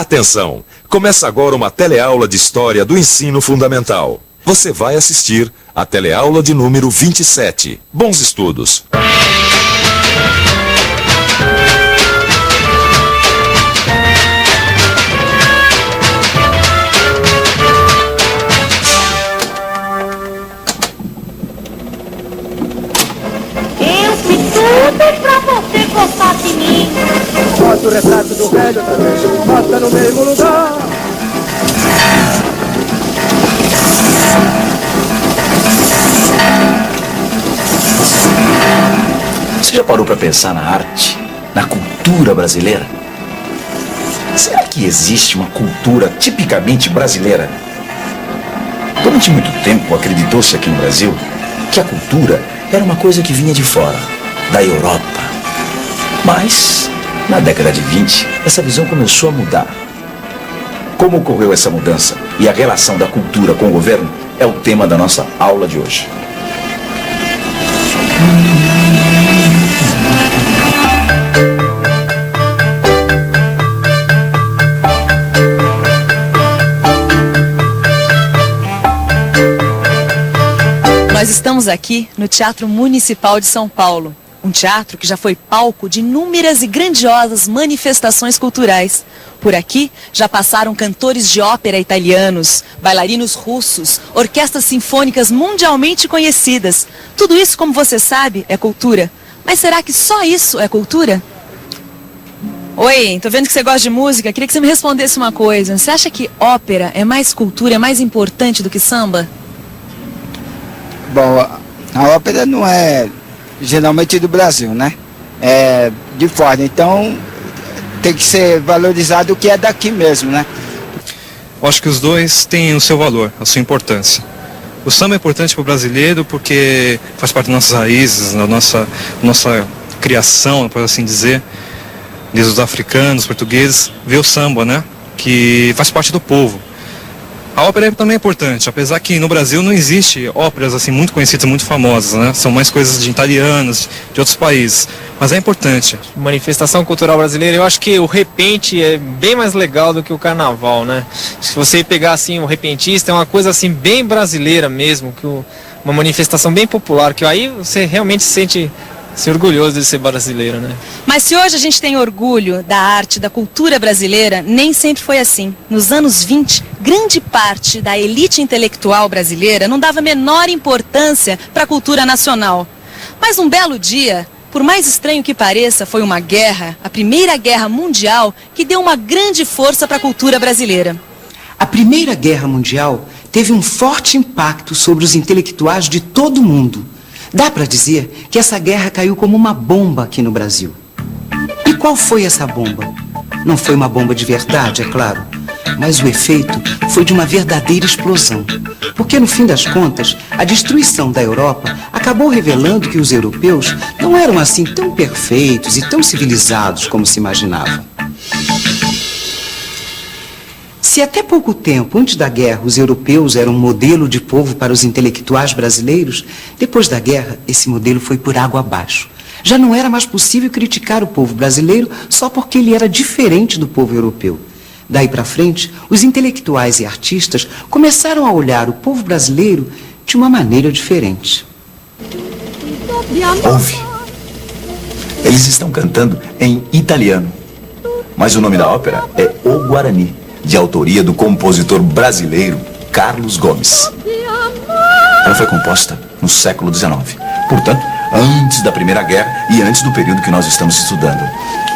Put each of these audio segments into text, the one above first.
Atenção! Começa agora uma teleaula de História do Ensino Fundamental. Você vai assistir a teleaula de número 27. Bons estudos! Eu fiz tudo pra você gostar de mim. Bota o retrato do velho outra vez, bota no mesmo lugar. Você já parou para pensar na arte, na cultura brasileira? Será que existe uma cultura tipicamente brasileira? Durante muito tempo acreditou-se aqui no Brasil que a cultura era uma coisa que vinha de fora, da Europa. Mas, na década de 20, essa visão começou a mudar. Como ocorreu essa mudança e a relação da cultura com o governo é o tema da nossa aula de hoje. Nós estamos aqui no Teatro Municipal de São Paulo, um teatro que já foi palco de inúmeras e grandiosas manifestações culturais. Por aqui já passaram cantores de ópera italianos, bailarinos russos, orquestras sinfônicas mundialmente conhecidas. Tudo isso, como você sabe, é cultura. Mas será que só isso é cultura? Oi, tô vendo que você gosta de música, queria que você me respondesse uma coisa. Você acha que ópera é mais cultura, é mais importante do que samba? Bom, a ópera não é geralmente do Brasil, né? É de fora, então tem que ser valorizado o que é daqui mesmo, né? Eu acho que os dois têm o seu valor, a sua importância. O samba é importante para o brasileiro porque faz parte das nossas raízes, da nossa criação, por assim dizer. Desde os africanos, portugueses, vê o samba, né? Que faz parte do povo. A ópera também é importante, apesar que no Brasil não existe óperas assim muito conhecidas, muito famosas, né? São mais coisas de italianos, de outros países, mas é importante. Manifestação cultural brasileira, eu acho que o repente é bem mais legal do que o carnaval, né? Se você pegar assim o repentista, é uma coisa assim bem brasileira mesmo, que uma manifestação bem popular, que aí você realmente se sente orgulhoso de ser brasileiro, né? Mas se hoje a gente tem orgulho da arte, da cultura brasileira, nem sempre foi assim. Nos anos 20, grande parte da elite intelectual brasileira não dava a menor importância para a cultura nacional. Mas um belo dia, por mais estranho que pareça, foi uma guerra, a Primeira Guerra Mundial, que deu uma grande força para a cultura brasileira. A Primeira Guerra Mundial teve um forte impacto sobre os intelectuais de todo o mundo. Dá para dizer que essa guerra caiu como uma bomba aqui no Brasil. E qual foi essa bomba? Não foi uma bomba de verdade, é claro, mas o efeito foi de uma verdadeira explosão. Porque, no fim das contas, a destruição da Europa acabou revelando que os europeus não eram assim tão perfeitos e tão civilizados como se imaginava. Se até pouco tempo, antes da guerra, os europeus eram um modelo de povo para os intelectuais brasileiros, depois da guerra, esse modelo foi por água abaixo. Já não era mais possível criticar o povo brasileiro só porque ele era diferente do povo europeu. Daí para frente, os intelectuais e artistas começaram a olhar o povo brasileiro de uma maneira diferente. Ouve. Eles estão cantando em italiano, mas o nome da ópera é O Guarani, de autoria do compositor brasileiro Carlos Gomes. Ela foi composta no século XIX, portanto, antes da Primeira Guerra e antes do período que nós estamos estudando.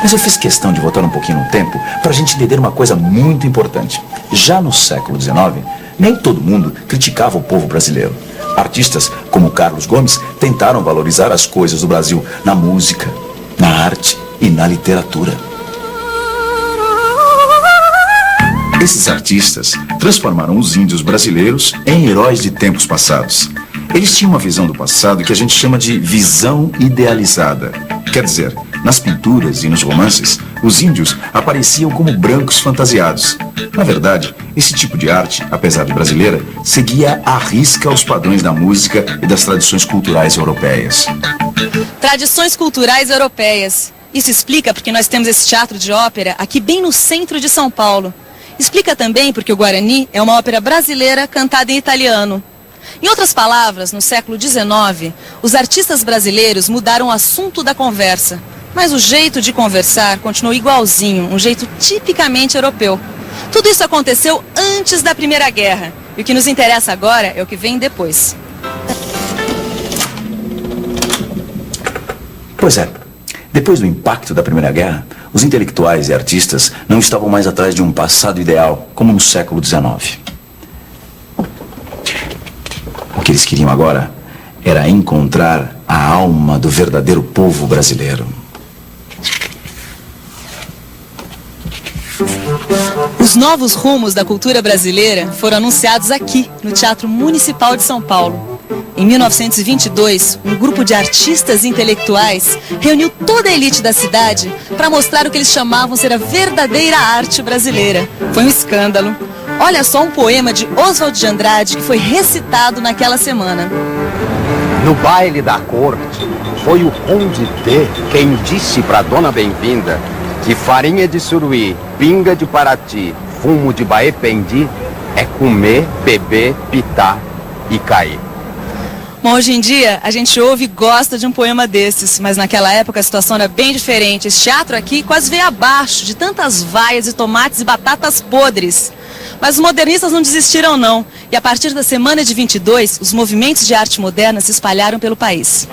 Mas eu fiz questão de voltar um pouquinho no tempo para a gente entender uma coisa muito importante. Já no século XIX, nem todo mundo criticava o povo brasileiro. Artistas como Carlos Gomes tentaram valorizar as coisas do Brasil na música, na arte e na literatura. Esses artistas transformaram os índios brasileiros em heróis de tempos passados. Eles tinham uma visão do passado que a gente chama de visão idealizada. Quer dizer, nas pinturas e nos romances, os índios apareciam como brancos fantasiados. Na verdade, esse tipo de arte, apesar de brasileira, seguia à risca os padrões da música e das tradições culturais europeias. Tradições culturais europeias. Isso explica porque nós temos esse teatro de ópera aqui bem no centro de São Paulo. Explica também porque o Guarani é uma ópera brasileira cantada em italiano. Em outras palavras, no século XIX, os artistas brasileiros mudaram o assunto da conversa. Mas o jeito de conversar continuou igualzinho, um jeito tipicamente europeu. Tudo isso aconteceu antes da Primeira Guerra. E o que nos interessa agora é o que vem depois. Pois é. Depois do impacto da Primeira Guerra, os intelectuais e artistas não estavam mais atrás de um passado ideal, como no século XIX. O que eles queriam agora era encontrar a alma do verdadeiro povo brasileiro. Os novos rumos da cultura brasileira foram anunciados aqui, no Teatro Municipal de São Paulo. Em 1922, um grupo de artistas intelectuais reuniu toda a elite da cidade para mostrar o que eles chamavam ser a verdadeira arte brasileira. Foi um escândalo. Olha só um poema de Oswald de Andrade que foi recitado naquela semana. No baile da corte, foi o Conde D quem disse pra Dona Bem-vinda que farinha de suruí, pinga de Paraty, fumo de Baependi é comer, beber, pitar e cair. Bom, hoje em dia a gente ouve e gosta de um poema desses, mas naquela época a situação era bem diferente. Esse teatro aqui quase veio abaixo de tantas vaias e tomates e batatas podres. Mas os modernistas não desistiram não, e a partir da semana de 22, os movimentos de arte moderna se espalharam pelo país.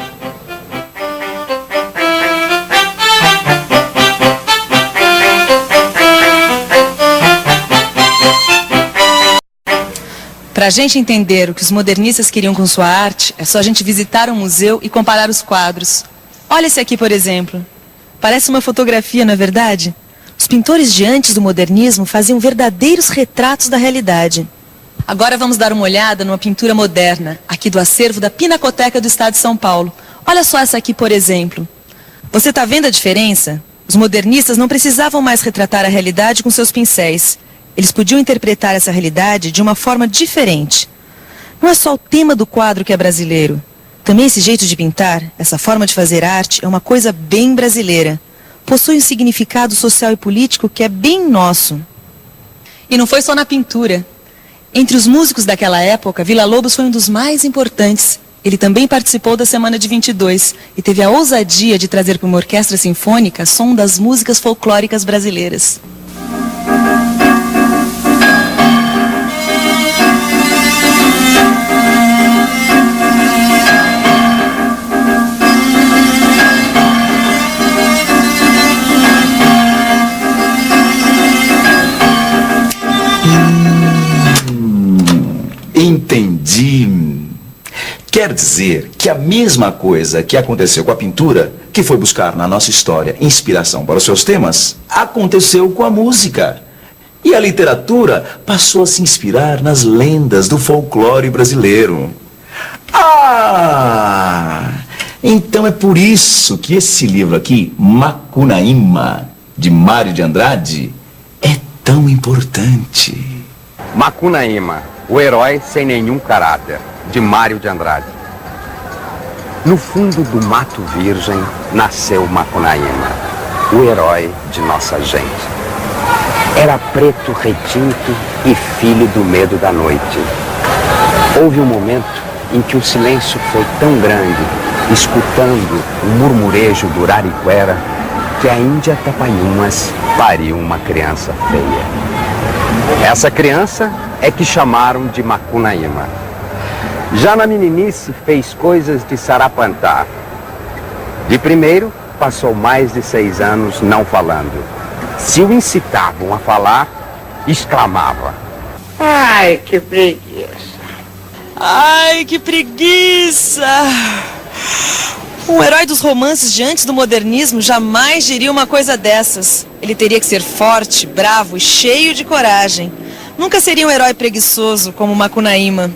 Para a gente entender o que os modernistas queriam com sua arte, é só a gente visitar um museu e comparar os quadros. Olha esse aqui, por exemplo. Parece uma fotografia, não é verdade? Os pintores de antes do modernismo faziam verdadeiros retratos da realidade. Agora vamos dar uma olhada numa pintura moderna, aqui do acervo da Pinacoteca do Estado de São Paulo. Olha só essa aqui, por exemplo. Você está vendo a diferença? Os modernistas não precisavam mais retratar a realidade com seus pincéis. Eles podiam interpretar essa realidade de uma forma diferente. Não é só o tema do quadro que é brasileiro. Também esse jeito de pintar, essa forma de fazer arte, é uma coisa bem brasileira. Possui um significado social e político que é bem nosso. E não foi só na pintura. Entre os músicos daquela época, Villa-Lobos foi um dos mais importantes. Ele também participou da Semana de 22 e teve a ousadia de trazer para uma orquestra sinfônica som das músicas folclóricas brasileiras. Entendi. Quer dizer que a mesma coisa que aconteceu com a pintura, que foi buscar na nossa história inspiração para os seus temas, aconteceu com a música. E a literatura passou a se inspirar nas lendas do folclore brasileiro. Ah! Então é por isso que esse livro aqui, Macunaíma, de Mário de Andrade, é tão importante. Macunaíma, o herói sem nenhum caráter, de Mário de Andrade. No fundo do mato virgem nasceu Macunaíma, o herói de nossa gente. Era preto retinto e filho do medo da noite. Houve um momento em que o silêncio foi tão grande, escutando o murmurejo do Arariquera, que a Índia Tapaiumas pariu uma criança feia. Essa criança é que chamaram de Macunaíma. Já na meninice fez coisas de sarapantar. De primeiro, passou mais de 6 anos não falando. Se o incitavam a falar, exclamava: Ai, que preguiça. Ai, que preguiça! Um herói dos romances de antes do modernismo jamais diria uma coisa dessas. Ele teria que ser forte, bravo e cheio de coragem. Nunca seria um herói preguiçoso como Macunaíma.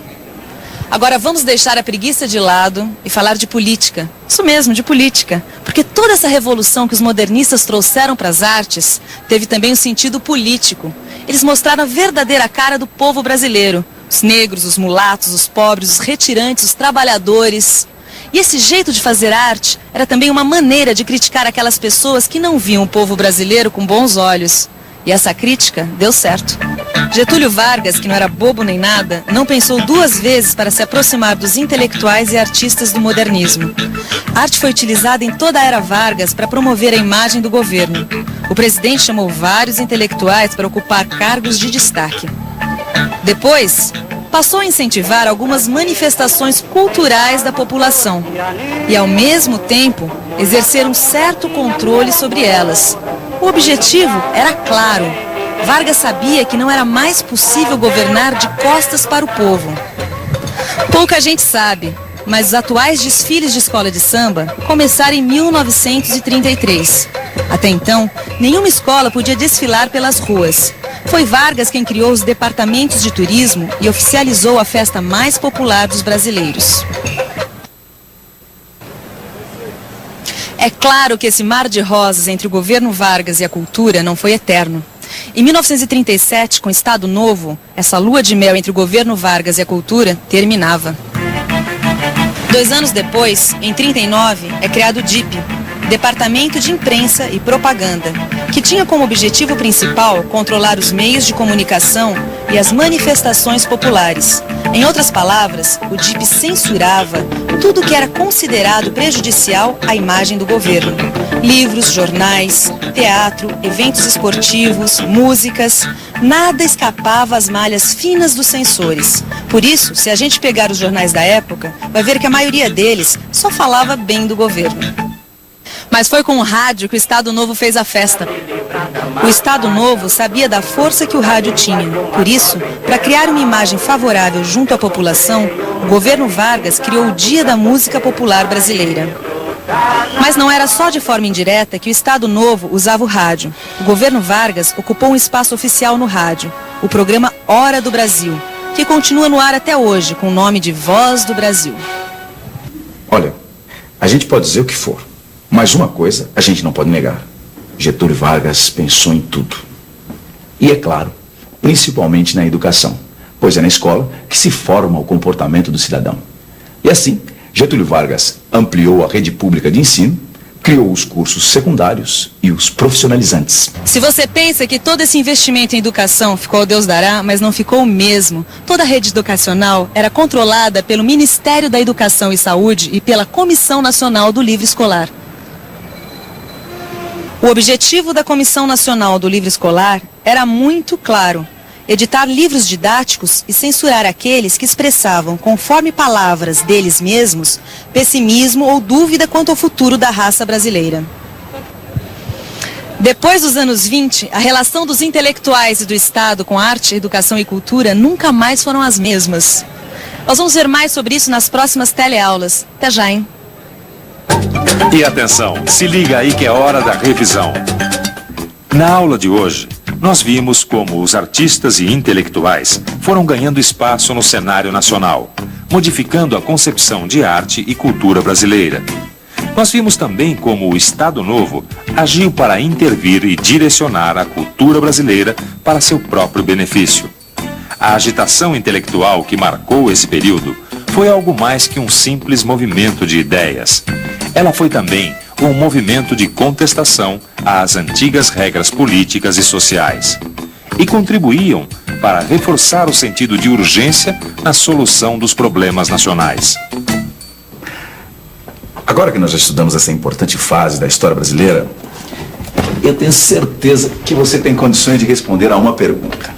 Agora vamos deixar a preguiça de lado e falar de política. Isso mesmo, de política. Porque toda essa revolução que os modernistas trouxeram para as artes teve também um sentido político. Eles mostraram a verdadeira cara do povo brasileiro. Os negros, os mulatos, os pobres, os retirantes, os trabalhadores. E esse jeito de fazer arte era também uma maneira de criticar aquelas pessoas que não viam o povo brasileiro com bons olhos. E essa crítica deu certo. Getúlio Vargas, que não era bobo nem nada, não pensou duas vezes para se aproximar dos intelectuais e artistas do modernismo. A arte foi utilizada em toda a era Vargas para promover a imagem do governo. O presidente chamou vários intelectuais para ocupar cargos de destaque. Depois, passou a incentivar algumas manifestações culturais da população e, ao mesmo tempo, exercer um certo controle sobre elas. O objetivo era claro. Vargas sabia que não era mais possível governar de costas para o povo. Pouca gente sabe, mas os atuais desfiles de escola de samba começaram em 1933. Até então, nenhuma escola podia desfilar pelas ruas. Foi Vargas quem criou os departamentos de turismo e oficializou a festa mais popular dos brasileiros. É claro que esse mar de rosas entre o governo Vargas e a cultura não foi eterno. Em 1937, com o Estado Novo, essa lua de mel entre o governo Vargas e a cultura terminava. 2 anos depois, em 1939, é criado o DIP, Departamento de Imprensa e Propaganda, que tinha como objetivo principal controlar os meios de comunicação e as manifestações populares. Em outras palavras, o DIP censurava tudo que era considerado prejudicial à imagem do governo. Livros, jornais, teatro, eventos esportivos, músicas, nada escapava às malhas finas dos censores. Por isso, se a gente pegar os jornais da época, vai ver que a maioria deles só falava bem do governo. Mas foi com o rádio que o Estado Novo fez a festa. O Estado Novo sabia da força que o rádio tinha. Por isso, para criar uma imagem favorável junto à população, o governo Vargas criou o Dia da Música Popular Brasileira. Mas não era só de forma indireta que o Estado Novo usava o rádio. O governo Vargas ocupou um espaço oficial no rádio, o programa Hora do Brasil, que continua no ar até hoje, com o nome de Voz do Brasil. Olha, a gente pode dizer o que for, mas uma coisa a gente não pode negar. Getúlio Vargas pensou em tudo. E é claro, principalmente na educação, pois é na escola que se forma o comportamento do cidadão. E assim, Getúlio Vargas ampliou a rede pública de ensino, criou os cursos secundários e os profissionalizantes. Se você pensa que todo esse investimento em educação ficou ao Deus dará, mas não ficou mesmo. Toda a rede educacional era controlada pelo Ministério da Educação e Saúde e pela Comissão Nacional do Livro Escolar. O objetivo da Comissão Nacional do Livro Escolar era muito claro: editar livros didáticos e censurar aqueles que expressavam, conforme palavras deles mesmos, pessimismo ou dúvida quanto ao futuro da raça brasileira. Depois dos anos 20, a relação dos intelectuais e do Estado com arte, educação e cultura nunca mais foram as mesmas. Nós vamos ver mais sobre isso nas próximas teleaulas. Até já, hein? E atenção, se liga aí que é hora da revisão. Na aula de hoje, nós vimos como os artistas e intelectuais foram ganhando espaço no cenário nacional, modificando a concepção de arte e cultura brasileira. Nós vimos também como o Estado Novo agiu para intervir e direcionar a cultura brasileira para seu próprio benefício. A agitação intelectual que marcou esse período foi algo mais que um simples movimento de ideias. Ela foi também um movimento de contestação às antigas regras políticas e sociais. E contribuíam para reforçar o sentido de urgência na solução dos problemas nacionais. Agora que nós já estudamos essa importante fase da história brasileira, eu tenho certeza que você tem condições de responder a uma pergunta.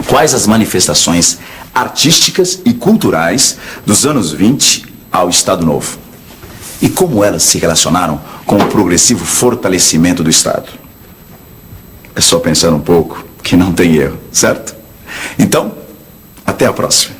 Quais as manifestações artísticas e culturais dos anos 20 ao Estado Novo? E como elas se relacionaram com o progressivo fortalecimento do Estado? É só pensar um pouco que não tem erro, certo? Então, até a próxima.